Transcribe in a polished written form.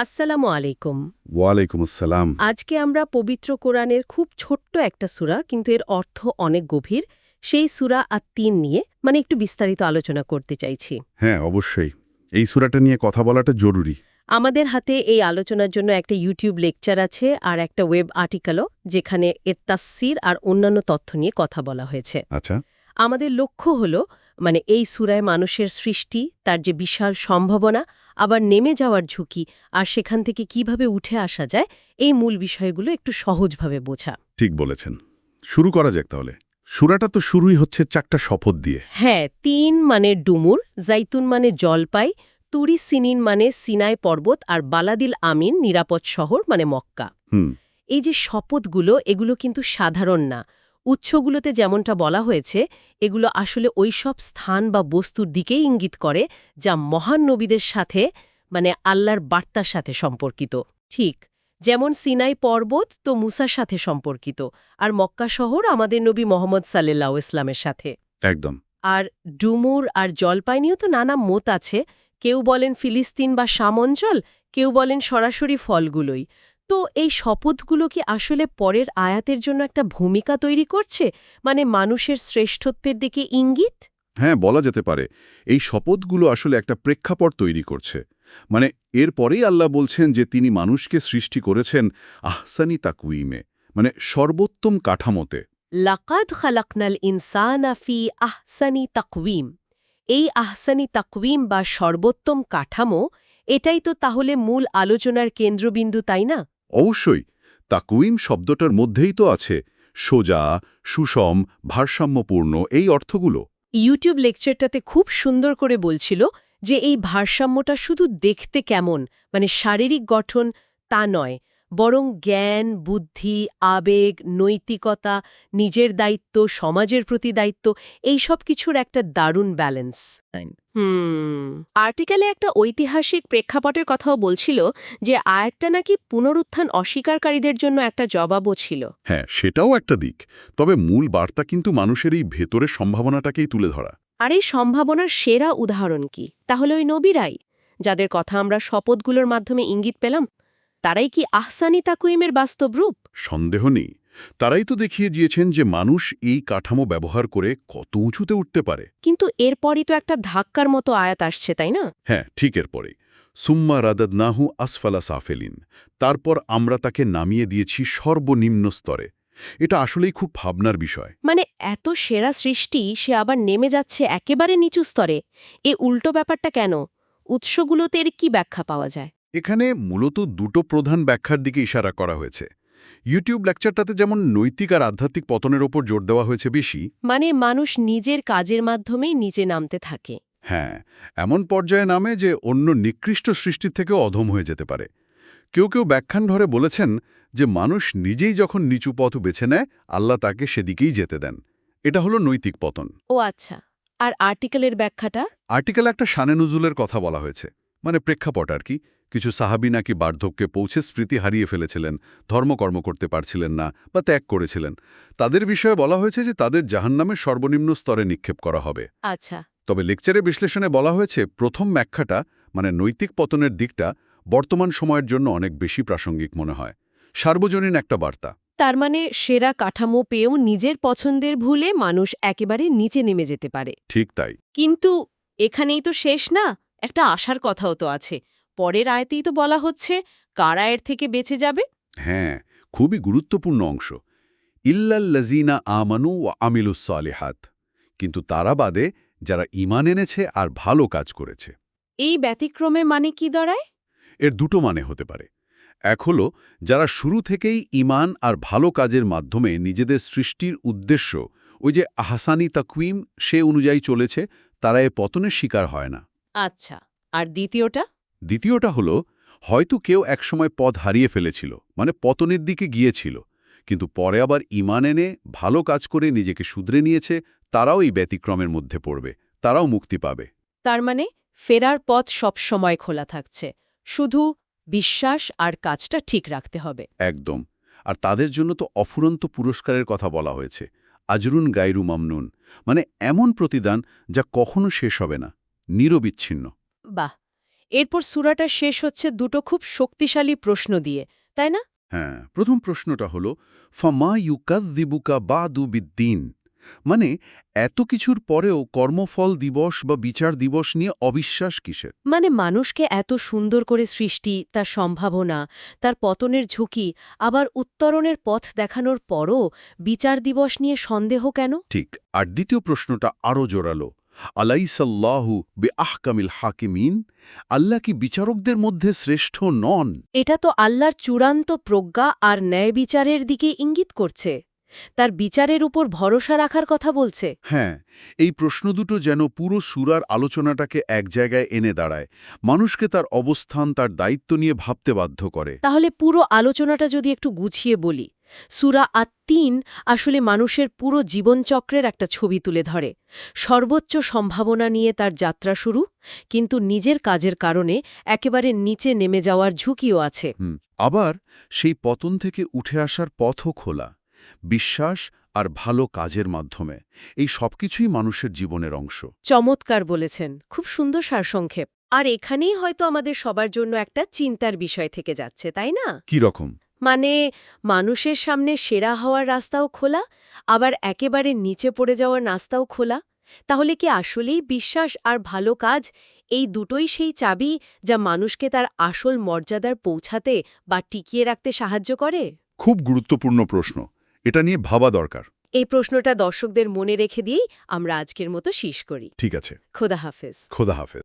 আসসালামু আলাইকুম। ওয়ালাইকুম আসসালাম। আজকে আমরা পবিত্র কোরআনের খুব ছোট্ট একটা সূরা, কিন্তু এর অর্থ অনেক গভীর, সেই সূরা আত-তিন নিয়ে একটু বিস্তারিত আলোচনা করতে চাইছি। হ্যাঁ, অবশ্যই। এই সূরাটা নিয়ে কথা বলাটা জরুরি। আমাদের হাতে এই আলোচনার জন্য একটা ইউটিউব লেকচার আছে আর একটা ওয়েব আর্টিকেলও, যেখানে এর তাফসীর আর অন্যান্য তথ্য নিয়ে কথা বলা হয়েছে। আচ্ছা, আমাদের লক্ষ্য হলো এই সূরায় মানুষের সৃষ্টি, তার যে বিশাল সম্ভাবনা, আবার নেমে যাওয়ার ঝুঁকি, আর সেখান থেকে কিভাবে উঠে আসা যায়, এই মূল বিষয়গুলো একটু সহজভাবে বোঝা। ঠিক বলেছেন। শুরু করা যাক তাহলে। সূরাটা তো শুরুই হচ্ছে 4টা শপথ দিয়ে। হ্যাঁ, তিন মানে ডুমুর, জাইতুন মানে জলপাই, তুরি সিনিন মানে সিনাই পর্বত, আর বালাদিল আমিন নিরাপদ শহর মানে মক্কা। হুম, এই যে শপথগুলো, এগুলো কিন্তু সাধারণ না। উৎসগুলোতে যেমনটা বলা হয়েছে, এগুলো আসলে ওইসব স্থান বা বস্তুর দিকেই ইঙ্গিত করে যা মহান নবীদের সাথে আল্লাহর বার্তার সাথে সম্পর্কিত। ঠিক যেমন সিনাই পর্বত তো মুসার সাথে সম্পর্কিত, আর মক্কা শহর আমাদের নবী মোহাম্মদ সাল্লাল্লাহু ইসলামের সাথে। একদম। আর ডুমুর আর জলপাই নিয়েও তো নানা মত আছে। কেউ বলেন ফিলিস্তিন বা শাম অঞ্চল, কেউ বলেন সরাসরি ফলগুলোই। তো এই শপথগুলো কি আসলে পরের আয়াতের জন্য একটা ভূমিকা তৈরি করছে, মানুষের শ্রেষ্ঠত্বের দিকে ইঙ্গিত? হ্যাঁ, বলা যেতে পারে। এই শপথগুলো আসলে একটা প্রেক্ষাপট তৈরি করছে। এরপরেই আল্লাহ বলছেন যে তিনি মানুষকে সৃষ্টি করেছেন আহসানি তাকউইমে, সর্বোত্তম কাঠামোতে। লাকাদ খালাকনাল ইনসানা ফি আহসানি তাকওয়িম। এই আহসানি তাকওয়িম বা সর্বোত্তম কাঠামো, এটাই তো তাহলে মূল আলোচনার কেন্দ্রবিন্দু, তাই না? অবশ্যই। তাকউইম শব্দটার মধ্যেই তো আছে সোজা, সুষম, ভারসাম্যপূর্ণ এই অর্থগুলো। ইউটিউব লেকচারটাতে খুব সুন্দর করে বলছিল যে এই ভারসাম্যটা শুধু দেখতে কেমন, শারীরিক গঠন, তা নয়, বরং জ্ঞান, বুদ্ধি, আবেগ, নৈতিকতা, নিজের দায়িত্ব, সমাজের প্রতি দায়িত্ব, এই সব কিছুর একটা দারুণ ব্যালেন্স। আর্টিকেলে একটা ঐতিহাসিক প্রেক্ষাপটের কথাও বলছিল যে আয়াতটা নাকি পুনরুত্থান অস্বীকারীদের জন্য একটা জবাবও ছিল। হ্যাঁ, সেটাও একটা দিক। তবে মূল বার্তা কিন্তু মানুষের এই ভেতরের সম্ভাবনাটাকেই তুলে ধরা। আর এই সম্ভাবনার সেরা উদাহরণ কি? তাহলে ওই নবীরাই, যাদের কথা আমরা শপথগুলোর মাধ্যমে ইঙ্গিত পেলাম। তারাই কি আহসানি তাকউইমের বাস্তব রূপ? সন্দেহ নেই। তারাই তো দেখিয়ে দিয়েছেন যে মানুষ এই কাঠামো ব্যবহার করে কত উঁচুতে উঠতে পারে। কিন্তু এরপরই তো একটা ধাক্কার মতো আয়াত আসছে, তাই না? হ্যাঁ, ঠিক এরপরে সুম্মা রাদাদনাহু আসফালা সাফেলিন। তারপর আমরা তাকে নামিয়ে দিয়েছি সর্বনিম্ন স্তরে। এটা আসলেই খুব ভাবনার বিষয়। এত সেরা সৃষ্টি, সে আবার নেমে যাচ্ছে একেবারে নিচু স্তরে। এ উল্টো ব্যাপারটা কেন? উৎসগুলোতে এর কি ব্যাখ্যা পাওয়া যায়? এখানে মূলত দুটো প্রধান ব্যাখ্যার দিকে ইশারা করা হয়েছে। ইউটিউব লেকচারটাতে যেমন নৈতিক আর আধ্যাত্মিক পতনের ওপর জোর দেওয়া হয়েছে বেশি। মানুষ নিজের কাজের মাধ্যমেই নিচে নামতে থাকে। হ্যাঁ, এমন পর্যায়ে নামে যে অন্য নিকৃষ্ট সৃষ্টির থেকেও অধম হয়ে যেতে পারে। কেউ কেউ ব্যাখ্যান ধরে বলেছেন যে মানুষ নিজেই যখন নিচু পথ বেছে নেয়, আল্লাহ তাকে সেদিকেই যেতে দেন। এটা হলো নৈতিক পতন। ও আচ্ছা। আর আর্টিকেলের ব্যাখ্যাটা? আর্টিকেলে একটা শানে নুজুলের কথা বলা হয়েছে। প্রেক্ষাপট আর কি। কিছু সাহাবী নাকি বার্ধক্যে পৌঁছে স্মৃতি হারিয়ে ফেলেছিলেন, ধর্মকর্ম করতে পারছিলেন না বা ত্যাগ করেছিলেন। তাদের বিষয়ে বলা হয়েছে যে তাদের জাহান্নামের সর্বনিম্ন স্তরে নিক্ষেপ করা হবে। আচ্ছা। তবে লেকচারে বিশ্লেষণে বলা হয়েছে প্রথম ব্যাখ্যাটা নৈতিক পতনের দিকটা বর্তমান সময়ের জন্য অনেক বেশি প্রাসঙ্গিক মনে হয়। সার্বজনীন একটা বার্তা। তার সেরা কাঠামো পেয়েও নিজের পছন্দের ভুলে মানুষ একেবারে নিচে নেমে যেতে পারে। ঠিক তাই। কিন্তু এখানেই তো শেষ না, একটা আশার কথাও তো আছে। পরের আয়াতেই তো বলা হচ্ছে কারা এর থেকে বেঁচে যাবে। হ্যাঁ, খুবই গুরুত্বপূর্ণ অংশ। ইল্লাল্লাযীনা আমানু ওয়া আমিলুস সালিহাত। কিন্তু তারা বাদে যারা ঈমান এনেছে আর ভালো কাজ করেছে। এই ব্যতিক্রমে কি দাঁড়ায়? এর দুটো মানে হতে পারে। এক হলো যারা শুরু থেকেই ঈমান আর ভালো কাজের মাধ্যমে নিজেদের সৃষ্টির উদ্দেশ্য, ওই যে আহসানি তাকউইম, সে অনুযায়ী চলেছে, তারা এ পতনের শিকার হয় না। আচ্ছা। আর দ্বিতীয়টা? দ্বিতীয়টা হলো হয়তো কেউ একসময় পথ হারিয়ে ফেলেছিল, পতনের দিকে গিয়েছিল, কিন্তু পরে আবার ঈমান এনে ভালো কাজ করে নিজেকে শুধরে নিয়েছে, তারাও এই ব্যতিক্রমের মধ্যে পড়বে, তারাও মুক্তি পাবে। তার ফেরার পথ সবসময় খোলা থাকছে, শুধু বিশ্বাস আর কাজটা ঠিক রাখতে হবে। একদম। আর তাদের জন্য তো অফুরন্ত পুরস্কারের কথা বলা হয়েছে। আজরুন গায়রু মামনুন, এমন প্রতিদান যা কখনো শেষ হবে না, নিরবিচ্ছিন্ন। বাহ, এরপর সূরাটা শেষ হচ্ছে দুটো খুব শক্তিশালী প্রশ্ন দিয়ে, তাই না? হ্যাঁ, প্রথম প্রশ্নটা হলো ফামা ইউকাযযিবুকা বাদু বিদ্দিন, মানে এত কিছুর পরেও কর্মফল দিবস বা বিচার দিবস নিয়ে অবিশ্বাস কিসের? মানে মানুষকে এত সুন্দর করে সৃষ্টি, তার সম্ভাবনা, তার পতনের ঝুঁকি, আবার উত্তরণের পথ দেখানোর পরও বিচার দিবস নিয়ে সন্দেহ কেন? ঠিক। আর দ্বিতীয় প্রশ্নটা আরও জোরালো, আলাইসাল্লাহু বে আহকামিল হাকিমিন, আল্লাহ কি বিচারকদের মধ্যে শ্রেষ্ঠ নন? এটা তো আল্লাহর চূড়ান্ত প্রজ্ঞা আর ন্যায় বিচারের দিকে ইঙ্গিত করছে, তার বিচারের উপর ভরসা রাখার কথা বলছে। হ্যাঁ, এই প্রশ্ন দুটো যেন পুরো সূরার আলোচনাটাকে এক জায়গায় এনে দাঁড়ায়, মানুষকে তার অবস্থান, তার দায়িত্ব নিয়ে ভাবতে বাধ্য করে। তাহলে পুরো আলোচনাটা যদি একটু গুছিয়ে বলি, সূরা আত-তিন আসলে মানুষের পুরো জীবনচক্রের একটা ছবি তুলে ধরে। সর্বোচ্চ সম্ভাবনা নিয়ে তার যাত্রা শুরু, কিন্তু নিজের কাজের কারণে একেবারে নিচে নেমে যাওয়ার ঝুঁকিও আছে। আবার সেই পতন থেকে উঠে আসার পথও খোলা, বিশ্বাস আর ভালো কাজের মাধ্যমে। এই সবকিছুই মানুষের জীবনের অংশ। চমৎকার বলেছেন, খুব সুন্দর সারসংক্ষেপ। আর এখানেই হয়তো আমাদের সবার জন্য একটা চিন্তার বিষয় থেকে যাচ্ছে, তাই না? কি রকম? মানে মানুষের সামনে সেরা হওয়ার রাস্তাও খোলা, আবার একেবারে নিচে পড়ে যাওয়ার রাস্তাও খোলা। তাহলে কি আসলেই বিশ্বাস আর ভালো কাজ এই দুটোই সেই চাবি যা মানুষকে তার আসল মর্যাদার পৌঁছাতে বা টিকিয়ে রাখতে সাহায্য করে? খুব গুরুত্বপূর্ণ প্রশ্ন, এটা নিয়ে ভাবা দরকার। এই প্রশ্নটা দর্শকদের মনে রেখে দিয়েই আমরা আজকের মতো শেষ করি। ঠিক আছে, খোদা হাফেজ। খোদা হাফেজ।